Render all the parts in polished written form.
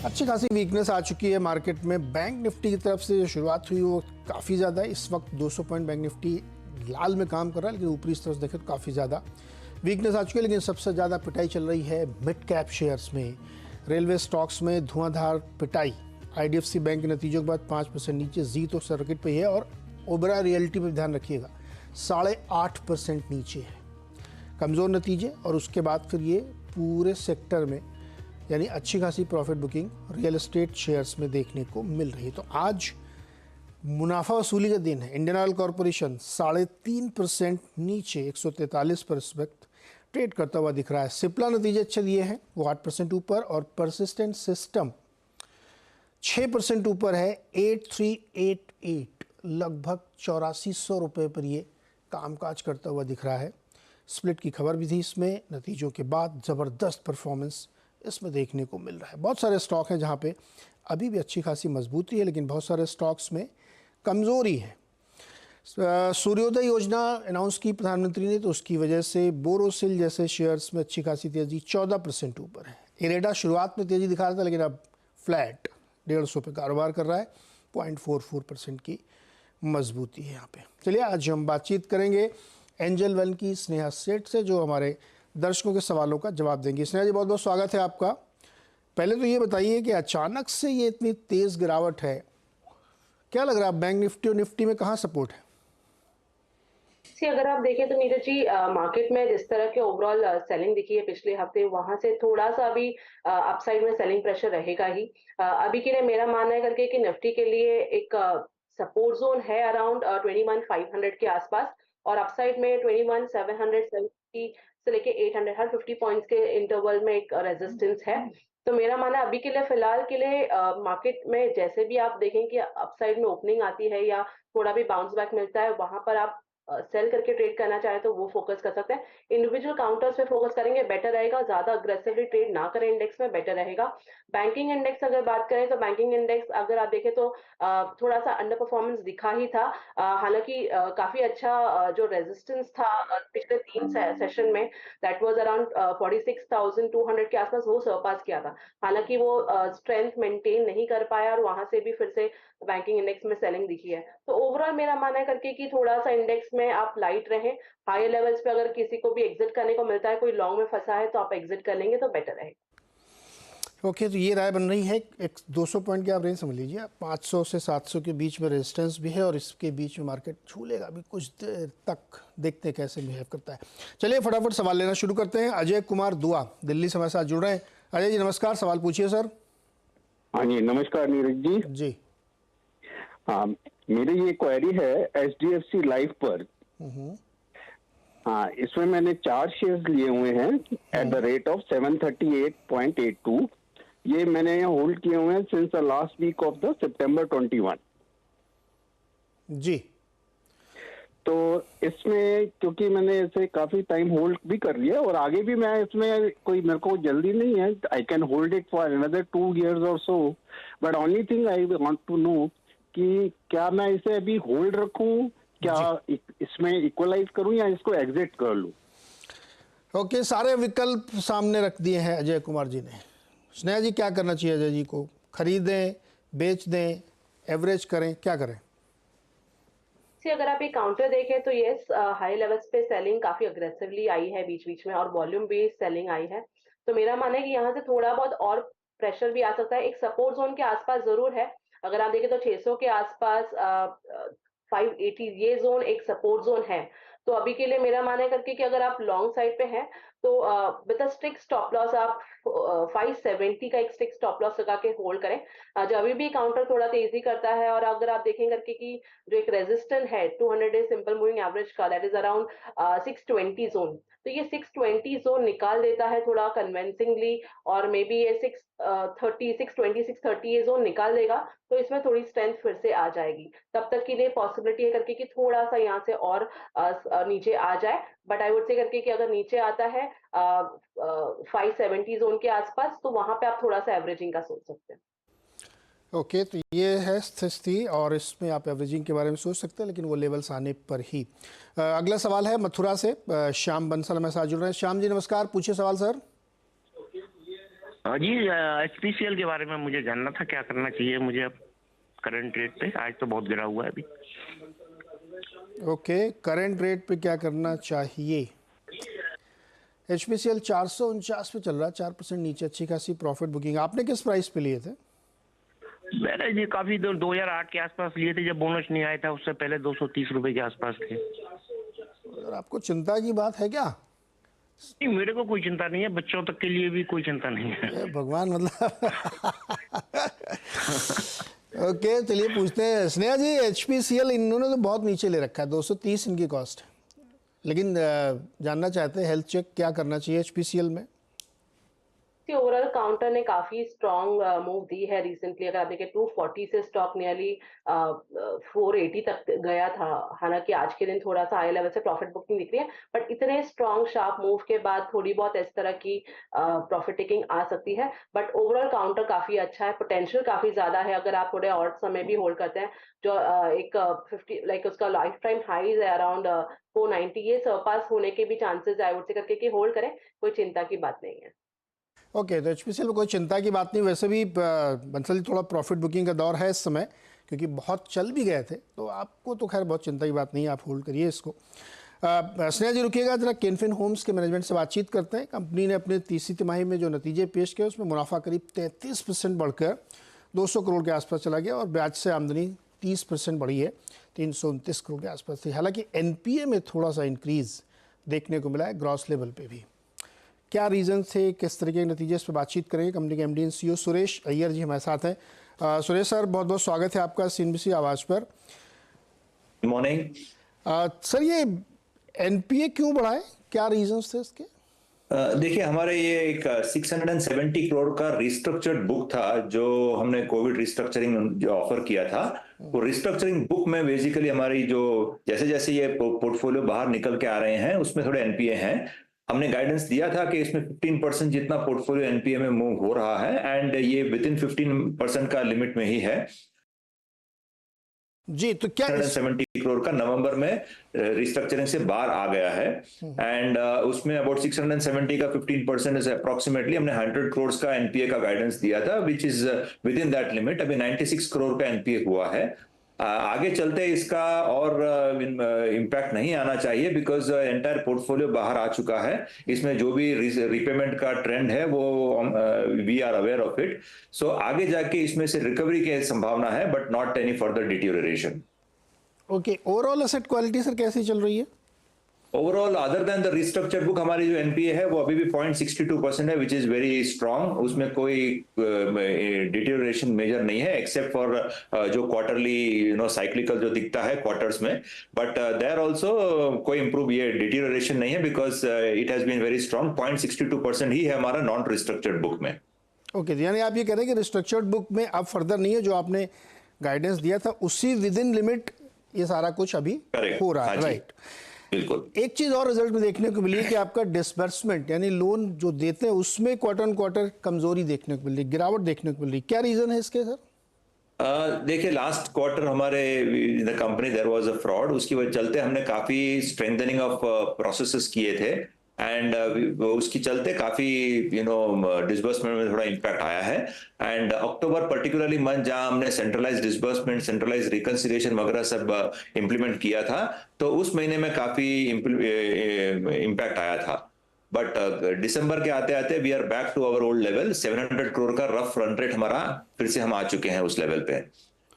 अच्छी खासी वीकनेस आ चुकी है मार्केट में। बैंक निफ्टी की तरफ से जो शुरुआत हुई वो काफ़ी ज़्यादा है। इस वक्त 200 पॉइंट बैंक निफ्टी लाल में काम कर रहा है, लेकिन ऊपरी तरफ से देखें तो काफ़ी ज़्यादा वीकनेस आ चुकी है। लेकिन सबसे ज़्यादा पिटाई चल रही है मिड कैप शेयर्स में, रेलवे स्टॉक्स में धुआंधार पिटाई। IDFC बैंक के नतीजों के बाद 5% नीचे, जी तो सर्किट पे है और ओबरा रियल्टी पर ध्यान रखिएगा 8.5% नीचे है। कमज़ोर नतीजे और उसके बाद फिर ये पूरे सेक्टर में यानी अच्छी खासी profit booking real estate shares में देखने को मिल रही है। तो आज मुनाफा वसूली का दिन है। इंडियन ऑयल कॉरपोरेशन 3.5% नीचे 143 पर इस वक्त ट्रेड करता हुआ दिख रहा है। सिप्ला नतीजे अच्छे दिए हैं, वो 8% ऊपर, और परसिस्टेंट सिस्टम 6% ऊपर है 8388, लगभग 8400 रुपये पर ये कामकाज करता हुआ दिख रहा है। स्प्लिट की खबर भी थी इसमें, नतीजों के बाद ज़बरदस्त परफॉर्मेंस इसमें देखने को मिल रहा है। बहुत सारे स्टॉक हैं जहां पे अभी भी अच्छी खासी मजबूती है, लेकिन बहुत सारे स्टॉक्स में कमज़ोरी है। सूर्योदय योजना अनाउंस की प्रधानमंत्री ने, तो उसकी वजह से बोरोसिल जैसे शेयर्स में अच्छी खासी तेज़ी 14% ऊपर है। इरेडा शुरुआत में तेज़ी दिखा रहा था, लेकिन अब फ्लैट 150 पे कारोबार कर रहा है। 0.44% की मजबूती है यहाँ पे। चलिए आज हम बातचीत करेंगे एंजल वन की स्नेहा सेठ से, जो हमारे दर्शकों के सवालों का जवाब देंगे। स्नेहा जी, बहुत बहुत स्वागत है आपका। पहले तो ये बताइए कि अचानक से ये इतनी तेज गिरावट है, क्या लग रहा है बैंक निफ्टी और निफ्टी में कहाँ सपोर्ट है? अगर आप देखें तो नीरज जी, मार्केट में जिस तरह के ओवरऑल सेलिंग दिखी है पिछले हफ्ते, वहां से थोड़ा सा अभी अपसाइड में सेलिंग प्रेशर रहेगा ही। अभी के लिए मेरा मानना है करके कि निफ्टी के लिए एक सपोर्ट जोन है अराउंड 21,500 के आसपास, और अपसाइड में 21,770 से लेके 800, हर 50 पॉइंट्स के इंटरवल में एक रेजिस्टेंस है। तो मेरा मानना है अभी के लिए फिलहाल के लिए मार्केट में जैसे भी आप देखें कि अपसाइड में ओपनिंग आती है या थोड़ा भी बाउंस बैक मिलता है, वहां पर आप सेल करके ट्रेड करना चाहे तो वो फोकस कर सकते हैं। इंडिविजुअल काउंटर्स पे फोकस करेंगे बेटर रहेगा, ज्यादा अग्रेसिवली ट्रेड ना करें इंडेक्स में, बेटर रहेगा। बैंकिंग इंडेक्स अगर बात करें तो बैंकिंग इंडेक्स अगर आप देखें तो थोड़ा सा अंडर परफॉर्मेंस दिखा ही था। हालांकि काफी अच्छा जो रेजिस्टेंस था पिछले 3 सेशन में, दैट वाज अराउंड 46,200 के आसपास, वो सरपास किया था। हालांकि वो स्ट्रेंथ मेंटेन नहीं कर पाया और वहां से भी फिर से बैंकिंग इंडेक्स में सेलिंग दिखी है। तो ओवरऑल मेरा मानना है करके कि थोड़ा सा इंडेक्स में आप लाइट रहें। हायर लेवल्स पे अगर किसी को भी एग्जिट करने को मिलता है, कोई लॉन्ग में फंसा है, तो आप एग्जिट कर लेंगे तो बेटर रहेगा। ओके, तो ये राय बन रही है। एक 200 पॉइंट की आप रेंज समझ लीजिए, 500 से 700 के बीच में रेजिस्टेंस भी है, और इसके बीच में मार्केट छू लेगा अभी कुछ देर तक। देखते हैं कैसे बिहेव करता है। चलिए फटाफट सवाल लेना शुरू करते हैं। अजय कुमार दुआ दिल्ली से हमारे साथ जुड़ रहे हैं। अजय जी नमस्कार, सवाल पूछिए सर। हाँ जी, नमस्कार नीरज जी। जी हाँ, मेरी ये क्वेरी है HDFC लाइफ पर। हाँ, इसमें मैंने 4 शेयर्स लिए हुए हैं एट द रेट ऑफ 738.82। ये मैंने होल्ड किए हुए हैं since the last week of the September 21। जी, तो इसमें क्योंकि मैंने इसे काफी टाइम होल्ड भी कर लिया और आगे भी मैं इसमें कोई मेरे को जल्दी नहीं है, I can hold it for another 2 years और so, but only thing I want to know कि क्या मैं इसे अभी होल्ड रखूं, क्या इसमें इक्वलाइज करूं या इसको एग्जिट कर लूं? ओके, सारे विकल्प सामने रख दिए हैं अजय कुमार जी ने। स्नेहा जी क्या करना चाहिए अजय जी को? खरीदें, बेच दें, एवरेज करें, क्या करें? अगर आप ये काउंटर देखें तो यस, हाई लेवल्स पे सेलिंग काफी अग्रेसिवली आई है बीच बीच में, और वॉल्यूम भी सेलिंग आई है। तो मेरा मानना है कि यहाँ से थोड़ा बहुत और प्रेशर भी आ सकता है। एक सपोर्ट जोन के आसपास जरूर है। अगर आप देखें तो 600 के आसपास 580, ये जोन एक सपोर्ट जोन है। तो अभी के लिए मेरा मानना है करके कि अगर आप लॉन्ग साइड पे हैं तो with a strict stop loss आप 570 का एक स्ट्रिक्ट स्टॉप लॉस लगा के होल्ड करें। जो अभी भी काउंटर थोड़ा तेजी करता है, और अगर आप देखें करके कि जो एक रेजिस्टेंस है 200 डे सिंपल मूविंग एवरेज का, दैट इज अराउंड 620 जोन। तो ये 620 जोन निकाल देता है थोड़ा कन्विंसिंगली, और मे बी ये 630, 620, 630 ये जोन निकाल देगा, तो इसमें थोड़ी स्ट्रेंथ फिर से आ जाएगी। तब तक के लिए पॉसिबिलिटी है करके कि थोड़ा सा यहाँ से और नीचे आ जाए। बट आई वुड से करके कि अगर नीचे आता है 570 जोन के आसपास, तो वहां पे आप थोड़ा सा एवरेजिंग का सोच सकते हैं। ओके, तो ये है स्थिति, और इसमें आप एवरेजिंग के बारे में सोच सकते हैं, लेकिन वो लेवल्स आने पर ही। अगला सवाल है मथुरा से श्याम बंसल हमारे साथ जुड़ रहे हैं। श्याम जी नमस्कार, पूछिए सवाल सर। जी, एचपीसीएल के बारे में मुझे जानना था, क्या करना चाहिए मुझे अब करंट रेट पे? आज तो बहुत गिरा हुआ है अभी। ओके, करंट रेट पे क्या करना चाहिए? HPCL 449 पे चल रहा है, 4% नीचे, अच्छी खासी प्रॉफिट बुकिंग। आपने किस प्राइस पे लिए थे? मैंने जी काफी 2008 के आसपास लिए थे, जब बोनस नहीं आया था। उससे पहले 230 रुपए के आसपास थे। और आपको चिंता की बात है क्या? नहीं, मेरे को कोई चिंता नहीं है, बच्चों तक के लिए भी कोई चिंता नहीं है। ये भगवान, मतलब ओके, चलिए पूछते हैं स्नेहा जी। HPCL इन्होंने तो बहुत नीचे ले रखा है, 230 इनकी कॉस्ट, लेकिन जानना चाहते हैं हेल्थ चेक क्या करना चाहिए HPCL में? ओवरऑल काउंटर ने काफी स्ट्रॉन्ग मूव दी है रिसेंटली। अगर आप देखें 240 से स्टॉक नियरली 480 तक गया था। हालांकि आज के दिन थोड़ा सा हाई लेवल से प्रॉफिट बुकिंग दिख रही है, बट इतने स्ट्रॉन्ग शार्प मूव के बाद थोड़ी बहुत इस तरह की प्रॉफिट टेकिंग आ सकती है। बट ओवरऑल काउंटर काफी अच्छा है, पोटेंशियल काफी ज्यादा है अगर आप थोड़े और समय भी होल्ड करते हैं। जो एक 50 लाइक उसका लाइफ टाइम हाईज है अराउंड 490, ये सरपास होने के भी चांसेस आई वुड से करके कि होल्ड करें, कोई चिंता की बात नहीं है। ओके, तो HPCL में कोई चिंता की बात नहीं। वैसे भी बंसल थोड़ा प्रॉफिट बुकिंग का दौर है इस समय, क्योंकि बहुत चल भी गए थे, तो आपको तो खैर बहुत चिंता की बात नहीं है, आप होल्ड करिए इसको। स्नेहा जी रुकिएगा जरा, केनफिन होम्स के मैनेजमेंट से बातचीत करते हैं। कंपनी ने अपने तीसरी तिमाही में जो नतीजे पेश किए उसमें मुनाफा करीब 33% बढ़कर 200 करोड़ के आसपास चला गया, और ब्याज से आमदनी 30% बढ़ी है, 329 करोड़ के आसपास थी। हालांकि NPA में थोड़ा सा इंक्रीज देखने को मिला है, ग्रॉस लेवल पे भी। क्या रीज़न थे, किस तरीके के नतीजे, इस पर बातचीत करेंगे। कंपनी के MD and CEO Suresh Iyer ji हमारे साथ हैं। सुरेश सर, बहुत बहुत स्वागत है आपका CNBC आवाज़ पर। मॉर्निंग सर, ये NPA क्यों बढ़ा है, क्या रीजंस थे इसके? देखिए, हमारे ये एक 670 करोड़ का रिस्ट्रक्चर्ड बुक था, जो हमने कोविड रिस्ट्रक्चरिंग जो ऑफर किया था। वो रिस्ट्रक्चरिंग बुक में बेसिकली हमारी जो जैसे जैसे ये पोर्टफोलियो बाहर निकल के आ रहे हैं, उसमें थोड़े NPA हैं। हमने गाइडेंस दिया था कि इसमें 15% जितना पोर्टफोलियो NPA में मूव हो रहा है, एंड ये विद इन 15% का लिमिट में ही है। जी, तो क्या 170 करोड़ का नवंबर में रिस्ट्रक्चरिंग से बाहर आ गया है, एंड उसमें अबाउट 670 का 15% इज अप्रोक्सीमेटली हमने 100 करोड़ का NPA का गाइडेंस दिया था, which is with in that limit. अभी 96 करोड़ का NPA हुआ है। आगे चलते इसका और इम्पैक्ट नहीं आना चाहिए, बिकॉज एंटायर पोर्टफोलियो बाहर आ चुका है। इसमें जो भी रिपेमेंट का ट्रेंड है वो we are aware of it. So आगे जाके इसमें से रिकवरी की संभावना है, but not any further deterioration. Okay, overall asset quality sir कैसी चल रही है? Overall other than the restructure book, हमारी जो NPA है वो अभी भी 0.62% है, विच इज वेरी स्ट्रांग। उसमें कोई डिटीरियोरेशन मेजर नहीं है, एक्सेप्ट फॉर जो क्वार्टरली साइक्लिकल जो दिखता है क्वार्टर्स में, बट देयर आल्सो कोई इंप्रूव ये डिटीरियोरेशन नहीं है, because it has been very strong. 0.62% ही है हमारा नॉन रिस्ट्रक्चर्ड बुक में। ओके, यानी आप ये कह रहे हैं कि रिस्ट्रक्चर्ड बुक में अब फर्दर नहीं है, जो आपने गाइडेंस दिया था उसी विद इन लिमिट ये सारा कुछ अभी हो रहा है, राइट? बिल्कुल। एक चीज और रिजल्ट में देखने को मिली कि आपका डिसबर्समेंट यानी लोन जो देते हैं उसमें क्वार्टर ऑन क्वार्टर कमजोरी देखने को मिल रही, गिरावट देखने को मिल रही। क्या रीजन है इसके सर? देखिए, लास्ट क्वार्टर हमारे in the company there was a fraud. उसकी वजह चलते हमने काफी स्ट्रेंथनिंग ऑफ प्रोसेसेस किए थे, एंड उसकी चलते काफी डिसबर्समेंट में थोड़ा इम्पैक्ट आया है। एंड अक्टूबर पर्टिकुलरली मंथ जहां हमने सेंट्रलाइज डिसबर्समेंट, सेंट्रलाइज रिकंसिलिएशन वगैरह सब इम्प्लीमेंट किया था, तो उस महीने में काफी इम्पैक्ट आया था। बट दिसंबर के आते आते we are back to our old level. 700 crore का रफ रन रेट हमारा फिर से हम आ चुके हैं उस लेवल पे।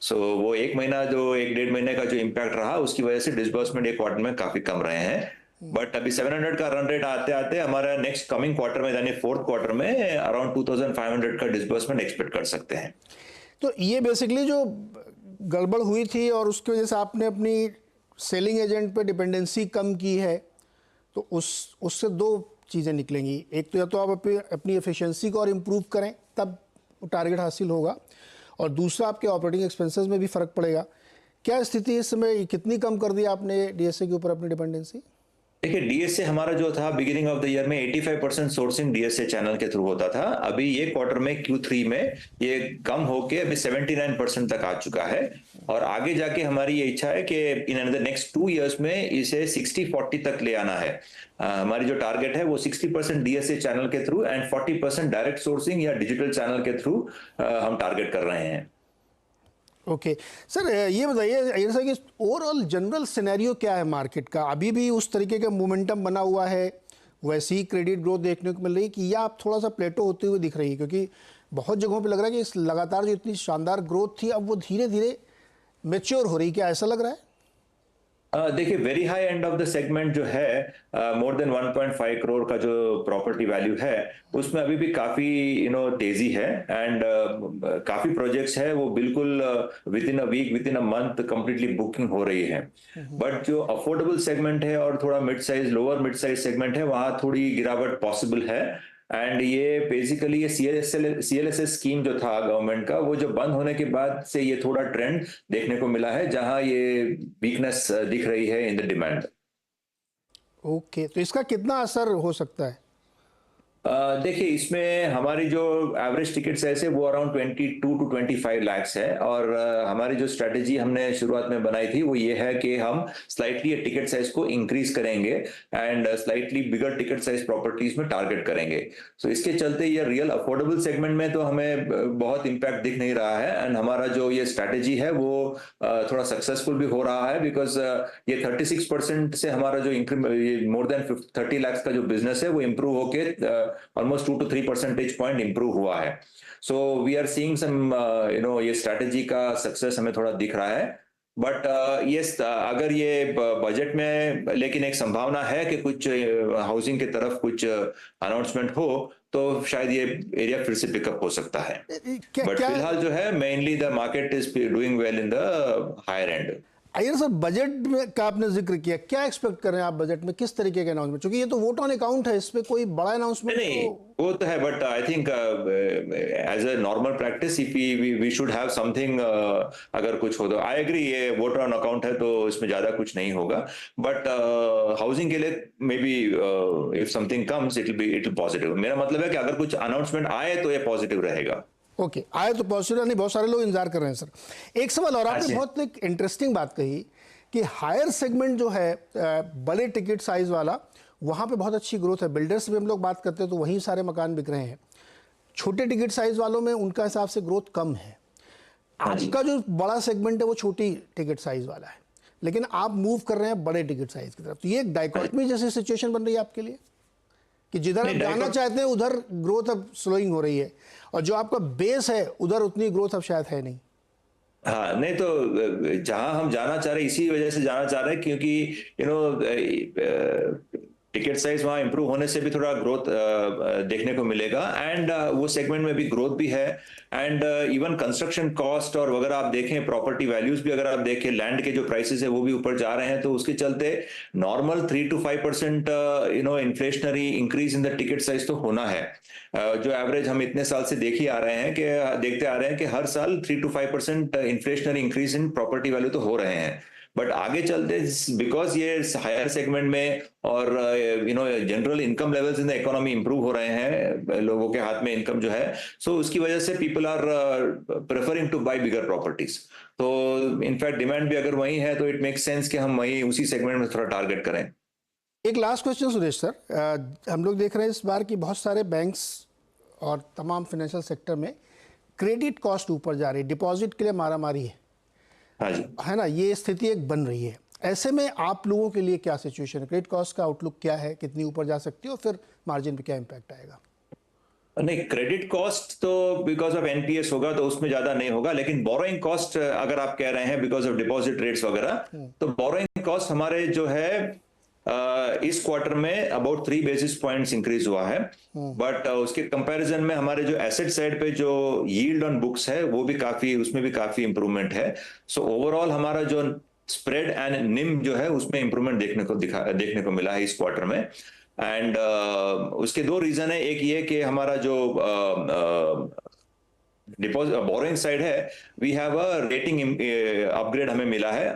सो वो एक महीना जो 1-1.5 महीने का जो इम्पैक्ट रहा, उसकी वजह से डिसबर्समेंट एक क्वार्टर में काफी कम रहे हैं। बट अभी 700 का रन रेट आते आते हमारा नेक्स्ट कमिंग क्वार्टर में यानी फोर्थ क्वार्टर में अराउंड 2500 का डिसबर्समेंट एक्सपेक्ट कर सकते हैं। तो ये बेसिकली जो गड़बड़ हुई थी और उसकी वजह से आपने अपनी सेलिंग एजेंट पे डिपेंडेंसी कम की है, तो उससे दो चीज़ें निकलेंगी। एक तो या तो आप अपनी एफिशिएंसी को और इम्प्रूव करें, तब टारगेट हासिल होगा, और दूसरा आपके ऑपरेटिंग एक्सपेंसेस में भी फ़र्क पड़ेगा। क्या स्थिति इस समय, कितनी कम कर दी आपने DSA के ऊपर अपनी डिपेंडेंसी? देखिए डीएसए हमारा जो था बिगिनिंग ऑफ द ईयर में 85% सोर्सिंग डीएसए चैनल के थ्रू होता था। अभी ये क्वार्टर में Q3 में ये कम होके अभी 79% तक आ चुका है। और आगे जाके हमारी ये इच्छा है कि इन द नेक्स्ट 2 इयर्स में इसे 60-40 तक ले आना है। हमारी जो टारगेट है वो 60% डीएसए चैनल के थ्रू एंड 40% डायरेक्ट सोर्सिंग या डिजिटल चैनल के थ्रू हम टारगेट कर रहे हैं। ओके सर, ये बताइए अय्यर सर कि ओवरऑल जनरल सिनेरियो क्या है मार्केट का? अभी भी उस तरीके का मोमेंटम बना हुआ है, वैसी ही क्रेडिट ग्रोथ देखने को मिल रही है कि या आप थोड़ा सा प्लेटो होते हुए दिख रही है? क्योंकि बहुत जगहों पे लग रहा है कि इस लगातार जो इतनी शानदार ग्रोथ थी अब वो धीरे धीरे मेच्योर हो रही, क्या ऐसा लग रहा है? देखिए very high end of the segment जो है मोर देन 1.5 करोड़ का जो प्रॉपर्टी वैल्यू है उसमें अभी भी काफी तेजी है। एंड काफी प्रोजेक्ट्स है वो बिल्कुल within a week within a month completely booking हो रही है। बट जो अफोर्डेबल सेगमेंट है और थोड़ा mid size lower mid size segment है वहां थोड़ी गिरावट पॉसिबल है। एंड ये बेसिकली ये सीएलएसएस स्कीम जो था गवर्नमेंट का वो जो बंद होने के बाद से ये थोड़ा ट्रेंड देखने को मिला है जहां ये वीकनेस दिख रही है इन द डिमांड। ओके, तो इसका कितना असर हो सकता है? देखिए इसमें हमारी जो एवरेज टिकट साइज है वो अराउंड 22 टू 25 लाख है। और हमारी जो स्ट्रेटेजी हमने शुरुआत में बनाई थी वो ये है कि हम स्लाइटली टिकट साइज को इंक्रीज करेंगे and slightly bigger ticket size properties में टारगेट करेंगे। सो इसके चलते ये रियल अफोर्डेबल सेगमेंट में तो हमें बहुत इम्पैक्ट दिख नहीं रहा है। एंड हमारा जो ये स्ट्रेटेजी है वो थोड़ा सक्सेसफुल भी हो रहा है बिकॉज ये 36% से हमारा जो मोर देन 30 लाख का जो बिजनेस है वो इम्प्रूव होके almost 2 to 3 percentage point improve हुआ है। So we are seeing some ये strategy का success हमें थोड़ा दिख रहा है। बट yes, अगर ये बजट में लेकिन एक संभावना है कि कुछ हाउसिंग की तरफ कुछ अनाउंसमेंट हो तो शायद ये एरिया फिर से पिकअप हो सकता है। बट फिलहाल जो है mainly the market is doing well in the higher end. Iyer sir, budget में का आपने जिक्र किया, क्या एक्सपेक्ट कर रहे हैं आप बजट में? किस तरीके के अनाउंसमेंट? क्योंकि ये तो वोट ऑन अकाउंट है, इस पे कोई बड़ा अनाउंसमेंट नहीं वो तो है। But I think as a normal practice if we should have something. अगर कुछ हो तो आई एग्री ये वोट ऑन अकाउंट है तो इसमें ज्यादा कुछ नहीं होगा। बट हाउसिंग के लिए may be if something comes it will positive. मेरा मतलब है कि अगर कुछ अनाउंसमेंट आए तो ये पॉजिटिव रहेगा। ओके, आए तो पॉजिटिव, नहीं बहुत सारे लोग इंतजार कर रहे हैं सर। एक सवाल और, आपने बहुत एक इंटरेस्टिंग बात कही कि हायर सेगमेंट जो है बड़े टिकट साइज वाला, वहाँ पे बहुत अच्छी ग्रोथ है। बिल्डर्स भी हम लोग बात करते हैं तो वहीं सारे मकान बिक रहे हैं। छोटे टिकट साइज वालों में उनका हिसाब से ग्रोथ कम है। आपका जो बड़ा सेगमेंट है वो छोटी टिकट साइज वाला है, लेकिन आप मूव कर रहे हैं बड़े टिकट साइज की तरफ। तो ये एक डाइकोटमी जैसी सिचुएशन बन रही है आपके लिए कि जिधर आप जाना चाहते हैं उधर ग्रोथ अब स्लोइंग हो रही है और जो आपका बेस है उधर उतनी ग्रोथ अब शायद है नहीं। हाँ नहीं तो जहां हम जाना चाह रहे हैं इसी वजह से जाना चाह रहे हैं क्योंकि टिकट साइज वहां इंप्रूव होने से भी थोड़ा ग्रोथ देखने को मिलेगा। एंड वो सेगमेंट में भी ग्रोथ भी है। एंड इवन कंस्ट्रक्शन कॉस्ट और वगैरह आप देखें प्रॉपर्टी वैल्यूज भी अगर आप देखें लैंड के जो प्राइसेस है वो भी ऊपर जा रहे हैं। तो उसके चलते normal 3 to 5% inflationary increase in the ticket size तो होना है। जो एवरेज हम इतने साल से देखते आ रहे हैं कि हर साल 3 to 5% inflationary increase in property value तो हो रहे हैं। बट आगे चलते बिकॉज ये हायर सेगमेंट में और general income levels in the economy improve हो रहे हैं, लोगों के हाथ में इनकम जो है, सो उसकी वजह से people are preferring to buy bigger properties. तो इनफैक्ट डिमांड भी अगर वही है तो इट मेक्स सेंस कि हम वही उसी सेगमेंट में थोड़ा टारगेट करें। एक लास्ट क्वेश्चन सुरेश सर, हम लोग देख रहे हैं इस बार कि बहुत सारे बैंक्स और तमाम फाइनेंशियल सेक्टर में क्रेडिट कॉस्ट ऊपर जा रही है, डिपॉजिट के लिए मारामारी है। हाँ जी, है ना, ये स्थिति एक बन रही है। ऐसे में आप लोगों के लिए क्या सिचुएशन है? क्रेडिट कॉस्ट का आउटलुक क्या है, कितनी ऊपर जा सकती है और फिर मार्जिन पे क्या इम्पैक्ट आएगा? नहीं क्रेडिट कॉस्ट तो बिकॉज ऑफ एनपीएस होगा तो उसमें ज्यादा नहीं होगा। लेकिन बोरोइंग कॉस्ट अगर आप कह रहे हैं बिकॉज ऑफ डिपॉजिट रेट्स वगैरह, तो बोरोइंग कॉस्ट हमारे जो है इस क्वार्टर में अबाउट 3 basis points इंक्रीज हुआ है। बट उसके कंपैरिजन में हमारे जो एसेट साइड पे जो यील्ड ऑन बुक्स है वो भी काफी, उसमें भी काफी इंप्रूवमेंट है। सो ओवरऑल हमारा जो स्प्रेड एंड निम जो है उसमें इंप्रूवमेंट देखने को मिला है इस क्वार्टर में। एंड उसके 2 रीजन है। एक ये कि हमारा जो डिपॉजिट बोरोइंग साइड है, we have a rating upgrade हमें मिला है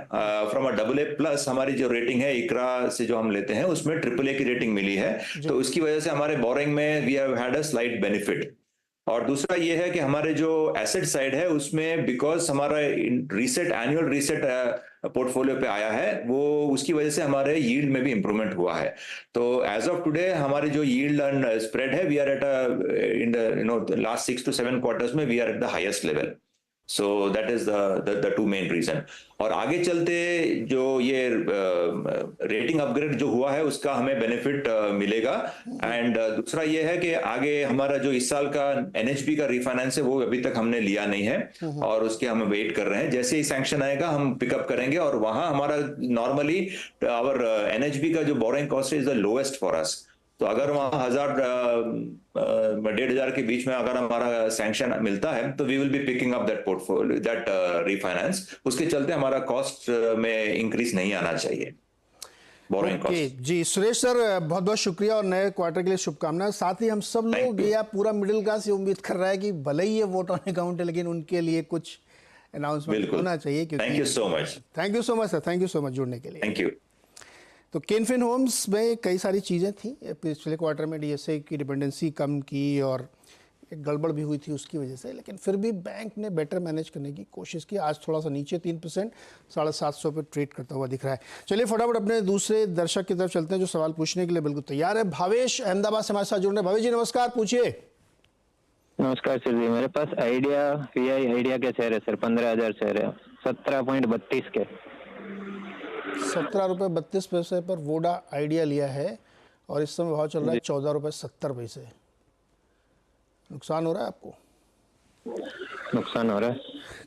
फ्रॉम अ AA+ हमारी जो रेटिंग है इकरा से जो हम लेते हैं उसमें AAA की रेटिंग मिली है, तो उसकी वजह से हमारे बोरोइंग में we have had a slight benefit. और दूसरा ये है कि हमारे जो एसेट साइड है उसमें बिकॉज हमारा एनुअल रीसेट पोर्टफोलियो पे आया है, वो उसकी वजह से हमारे यील्ड में भी इंप्रूवमेंट हुआ है। तो एज ऑफ टुडे हमारी जो यील्ड एंड स्प्रेड है, we are at in the last 6 to 7 quarters में we are at the highest level. So that is the two main reason. और आगे चलते जो ये रेटिंग अपग्रेड जो हुआ है उसका हमें बेनिफिट मिलेगा। एंड दूसरा ये है कि आगे हमारा जो इस साल का NHB का रिफाइनेंस है वो अभी तक हमने लिया नहीं है, और उसके हम वेट कर रहे हैं। जैसे ही सैंक्शन आएगा हम पिकअप करेंगे, और वहां हमारा नॉर्मली आवर NHB का जो borrowing cost is the lowest for us. तो अगर वहां 1,000-1,500 के बीच में अगर हमारा सैंक्शन मिलता है तो we will be picking up that portfolio, that refinance. उसके चलते हमारा कॉस्ट में इंक्रीज नहीं आना चाहिए, बोरोइंग कॉस्ट। जी सुरेश सर, बहुत बहुत शुक्रिया और नए क्वार्टर के लिए शुभकामनाएं। साथ ही हम सब लोग या पूरा मिडिल क्लास ये उम्मीद कर रहा है कि भले ही ये वोट ऑन अकाउंट है लेकिन उनके लिए कुछ अनाउंसमेंट होना चाहिए। Thank you so much. Thank you so much sir, thank you so much जुड़ने के लिए। Thank you. तो केनफिन होम्स में कई सारी चीज़ें थी पिछले क्वार्टर में, DSA की डिपेंडेंसी कम की और एक गड़बड़ भी हुई थी उसकी वजह से, लेकिन फिर भी बैंक ने बेटर मैनेज करने की कोशिश की। आज थोड़ा सा नीचे 3%, 750 पे ट्रेड करता हुआ दिख रहा है। चलिए फटाफट अपने दूसरे दर्शक की तरफ चलते हैं जो सवाल पूछने के लिए बिल्कुल तैयार है। भावेश अहमदाबाद से हमारे साथ जुड़ रहे हैं। भावेश जी नमस्कार, पूछिए। नमस्कार सर जी, मेरे पास आइडिया के शेयर है सर, 15,000 शेयर है, 17.32 के। 17 रुपये 32 पैसे पर वोडा आइडिया लिया है और इस समय भाव चल रहा है 14 रुपये 70 पैसे। नुकसान हो रहा है आपको? नुकसान हो रहा है।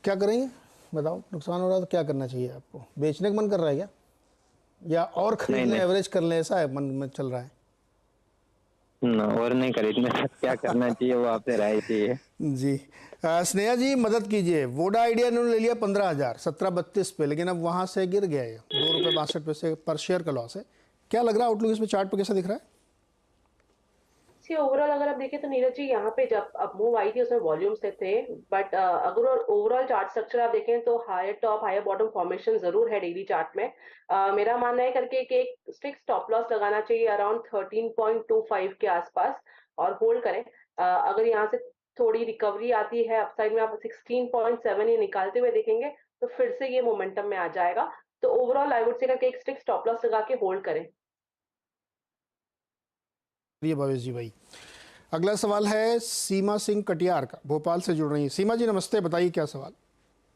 क्या करेंगे बताओ? नुकसान हो रहा है तो क्या करना चाहिए आपको? बेचने का मन कर रहा है क्या, या और खरीद लें, एवरेज कर लें, ऐसा है मन में चल रहा है? ना, और नहीं खरीदने से क्या करना चाहिए वो आपसे राय चाहिए जी। स्नेहा जी मदद कीजिए। वोडा आइडिया इन्होंने ले लिया 15,000 17.32 पे, लेकिन अब वहां से गिर गया है, 2 रुपये 62 पैसे पर शेयर का लॉस है। क्या लग रहा है आउटलुक इसमें, चार्ट पे कैसा दिख रहा है? ओवरऑल अगर आप देखें तो नीरज जी यहाँ पे जब अब मूव आई थी उसमें वॉल्यूम्स थे, बट अगर ओवरऑल चार्ट स्ट्रक्चर आप देखें तो higher top higher bottom formation जरूर है डेली चार्ट में। मेरा मानना है करके कि एक स्ट्रिक्ट स्टॉप लॉस लगाना चाहिए अराउंड 13.25 के आसपास और होल्ड करें। अगर यहाँ से थोड़ी रिकवरी आती है अपसाइड में, आप 16.7 ये निकालते हुए देखेंगे तो फिर से ये मोमेंटम में आ जाएगा। तो ओवरऑल आई वुड से करके एक स्ट्रिक्ट स्टॉप लॉस लगा के होल्ड करें। भवेश जी भाई, अगला सवाल है सीमा सिंह कटियार का, भोपाल से जुड़ रही है। सीमा जी नमस्ते, बताइए क्या सवाल?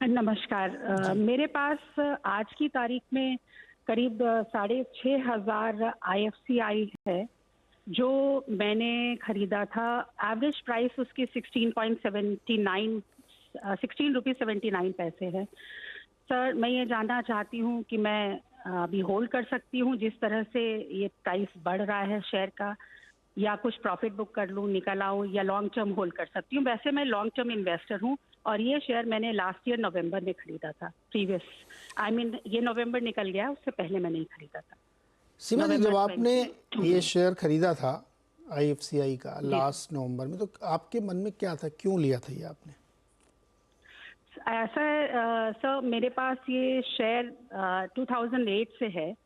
नमस्कार। मेरे पास आज की तारीख में करीब 6,500 IFCI है जो मैंने खरीदा था। एवरेज प्राइस उसकी 16 रुपये 79 पैसे है। सर मैं ये जानना चाहती हूँ कि मैं अभी होल्ड कर सकती हूँ जिस तरह से ये प्राइस बढ़ रहा है शेयर का, या कुछ प्रॉफिट बुक कर लूँ, निकल आऊँ, या लॉन्ग टर्म होल्ड कर सकती हूँ? वैसे मैं लॉन्ग टर्म इन्वेस्टर हूँ और ये शेयर मैंने लास्ट ईयर नवंबर में खरीदा था। ये नवंबर निकल गया, उससे पहले मैं नहीं खरीदा था। सीमा जी जब आपने ये शेयर खरीदा था IFCI का लास्ट नवंबर में, तो आपके मन में क्या था, क्यों लिया था ये आपने? ऐसा है सर, मेरे पास ये शेयर 2008 से है,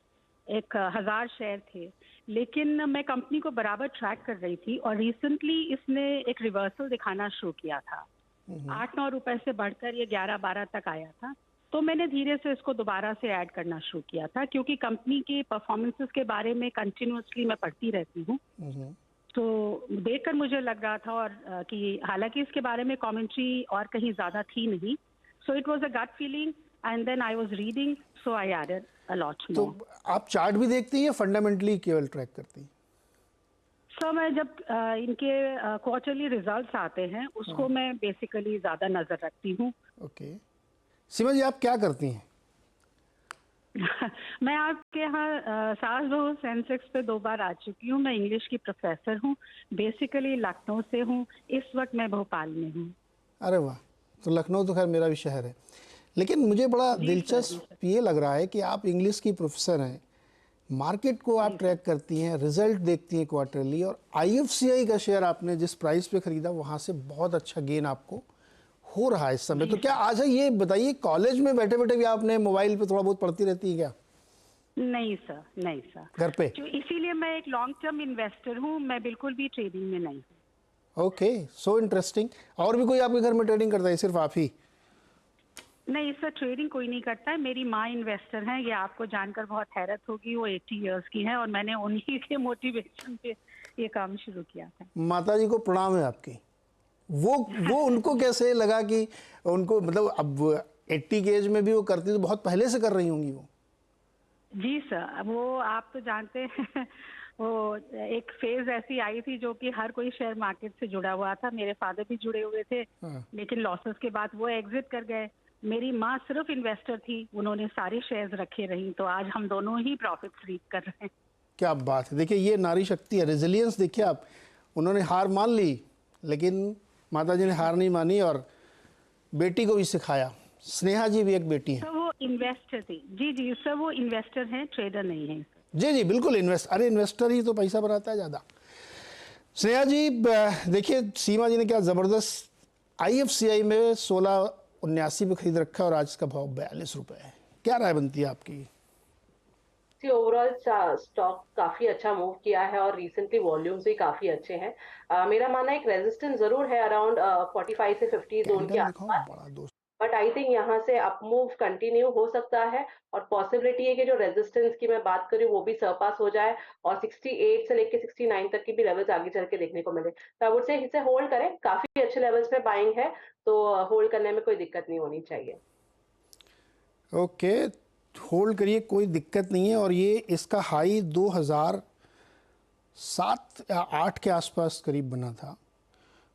1,000 शेयर थे, लेकिन मैं कंपनी को बराबर ट्रैक कर रही थी और रिसेंटली इसने एक रिवर्सल दिखाना शुरू किया था। 8-9 रुपए से बढ़कर ये 11-12 तक आया था, तो मैंने धीरे से इसको दोबारा से ऐड करना शुरू किया था क्योंकि कंपनी के परफॉर्मेंसेस के बारे में कंटिन्यूअसली मैं पढ़ती रहती हूँ। तो देखकर मुझे लग रहा था और कि हालांकि इसके बारे में कमेंट्री और कहीं ज़्यादा थी नहीं, so it was a gut feeling and then I was reading, so I added a lot more. तो आप चार्ट भी देखती हैं या फंडामेंटली केवल ट्रैक करती हैं? सर मैं जब इनके क्वार्टरली रिजल्ट्स आते हैं उसको मैं बेसिकली ज़्यादा नज़र रखती हूँ। ओके। सीमा जी आप क्या करती हैं? मैं आपके यहाँ सास बहू सेंसेक्स पे 2 बार आ चुकी हूँ। मैं इंग्लिश की प्रोफेसर हूँ, बेसिकली लखनऊ से हूँ, इस वक्त मैं भोपाल में हूँ। अरे वाह, तो लखनऊ तो खैर मेरा भी शहर है, लेकिन मुझे बड़ा दिलचस्प ये लग रहा है कि आप इंग्लिश की प्रोफेसर हैं, मार्केट को आप ट्रैक करती हैं, रिजल्ट देखती हैं क्वार्टरली, और IFCI का शेयर आपने जिस प्राइस पे ख़रीदा वहाँ से बहुत अच्छा गेन आपको हो रहा है इस समय। तो क्या आज है ये बताइए, कॉलेज में बैठे बैठे भी आपने मोबाइल पे थोड़ा बहुत पढ़ती रहती है क्या? नहीं सर, नहीं सर। घर पे? तो इसीलिए मैं एक लॉन्ग टर्म इन्वेस्टर हूँ, मैं बिल्कुल भी ट्रेडिंग में नहीं हूँ। Okay, so interesting. और भी कोई आपके घर में ट्रेडिंग करता है, सिर्फ आप ही? नहीं सर, ट्रेडिंग कोई नहीं करता है। मेरी माँ इन्वेस्टर हैं, ये आपको जानकर बहुत हैरत होगी। वो 80 इयर्स की हैं और मैंने उन्हीं के मोटिवेशन पे ये काम शुरू किया था। माता जी को प्रणाम है आपकी। वो उनको कैसे लगा कि उनको, मतलब अब 80 की एज में भी वो करती, तो बहुत पहले से कर रही होंगी वो? जी सर, वो आप तो जानते हैं वो एक फेज ऐसी आई थी जो कि हर कोई शेयर मार्केट से जुड़ा हुआ था। मेरे फादर भी जुड़े हुए थे, लेकिन लॉसेस के बाद वो एग्जिट कर गए। मेरी माँ सिर्फ इन्वेस्टर थी, उन्होंने सारे शेयर्स रखे रही, तो आज हम दोनों ही प्रॉफिट्स रीप कर रहे हैं। क्या बात है। देखिए ये नारी शक्ति है, रेजिलियंस देखिए आप। उन्होंने हार मान ली, लेकिन माता जी ने हार नहीं मानी और बेटी को भी सिखाया। स्नेहा जी भी एक बेटी है। सर वो इन्वेस्टर थी। जी जी सर, वो इन्वेस्टर हैं, ट्रेडर नहीं है। जी जी बिल्कुल, अरे इन्वेस्टर ही तो पैसा बनाता है ज़्यादा। स्नेहा जी देखिए, सीमा जी ने क्या ज़बरदस्त IFCI में 1679 पे खरीद रखा है और आज इसका भाव 42 रुपये है। क्या राय बनती है आपकी? ओवरऑल स्टॉक काफी अच्छा मूव किया है और रिसेंटली वॉल्यूम्स भी काफी अच्छे हैं। मेरा मानना है एक रेजिस्टेंस जरूर है अराउंड 45 से 50 जोन के आसपास, बड़ा दोस्त। बट आई थिंक यहाँ से अप मूव कंटिन्यू हो सकता है और पॉसिबिलिटी है कि जो रेजिस्टेंस की मैं बात करूँ वो भी सरपास हो जाए और 68 से लेके 69 तक की भी लेवल्स आगे चल के देखने को मिले। तो आई वुड से इसे होल्ड करें, काफी अच्छे लेवल्स पे बाइंग है, तो होल्ड करने में कोई दिक्कत नहीं होनी चाहिए। ओके, होल्ड करिए, कोई दिक्कत नहीं है। और ये इसका हाई 2007 या 8 के आसपास करीब बना था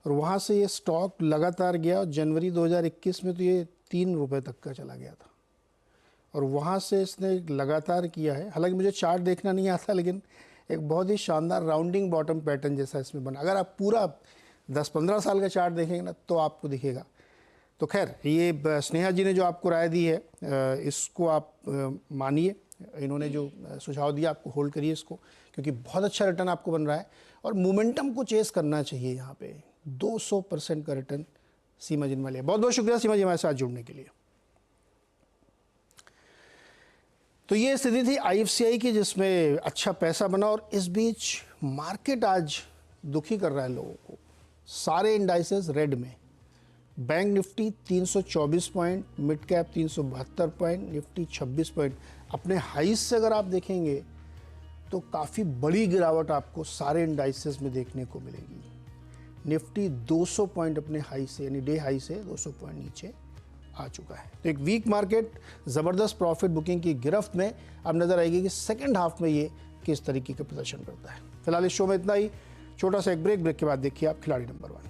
और वहाँ से ये स्टॉक लगातार गया और जनवरी 2021 में तो ये 3 रुपये तक का चला गया था और वहाँ से इसने लगातार किया है। हालांकि मुझे चार्ट देखना नहीं आता, लेकिन एक बहुत ही शानदार राउंडिंग बॉटम पैटर्न जैसा इसमें बना। अगर आप पूरा 10-15 साल का चार्ट देखेंगे ना तो आपको दिखेगा। तो खैर, ये स्नेहा जी ने जो आपको राय दी है इसको आप मानिए। इन्होंने जो सुझाव दिया, आपको होल्ड करिए इसको, क्योंकि बहुत अच्छा रिटर्न आपको बन रहा है और मोमेंटम को चेस करना चाहिए। यहाँ पे 200% का रिटर्न सीमा जी ने लिया। बहुत बहुत शुक्रिया सीमा जी हमारे साथ जुड़ने के लिए। तो ये स्थिति थी IFCI की, जिसमें अच्छा पैसा बना और इस बीच मार्केट आज दुखी कर रहा है लोगों को। सारे इंडाइसेस रेड में। Bank Nifty 324 point, mid cap 372 point, Nifty 26 point. अपने हाइस से अगर आप देखेंगे तो काफ़ी बड़ी गिरावट आपको सारे इंडाइसेस में देखने को मिलेगी। निफ्टी 200 पॉइंट अपने हाई से, यानी डे हाई से 200 पॉइंट नीचे आ चुका है। तो एक वीक मार्केट ज़बरदस्त प्रॉफिट बुकिंग की गिरफ्त में अब नज़र आएगी कि सेकंड हाफ में ये किस तरीके का प्रदर्शन करता है। फिलहाल इस शो में इतना ही। छोटा सा एक ब्रेक के बाद देखिए आप खिलाड़ी नंबर 1।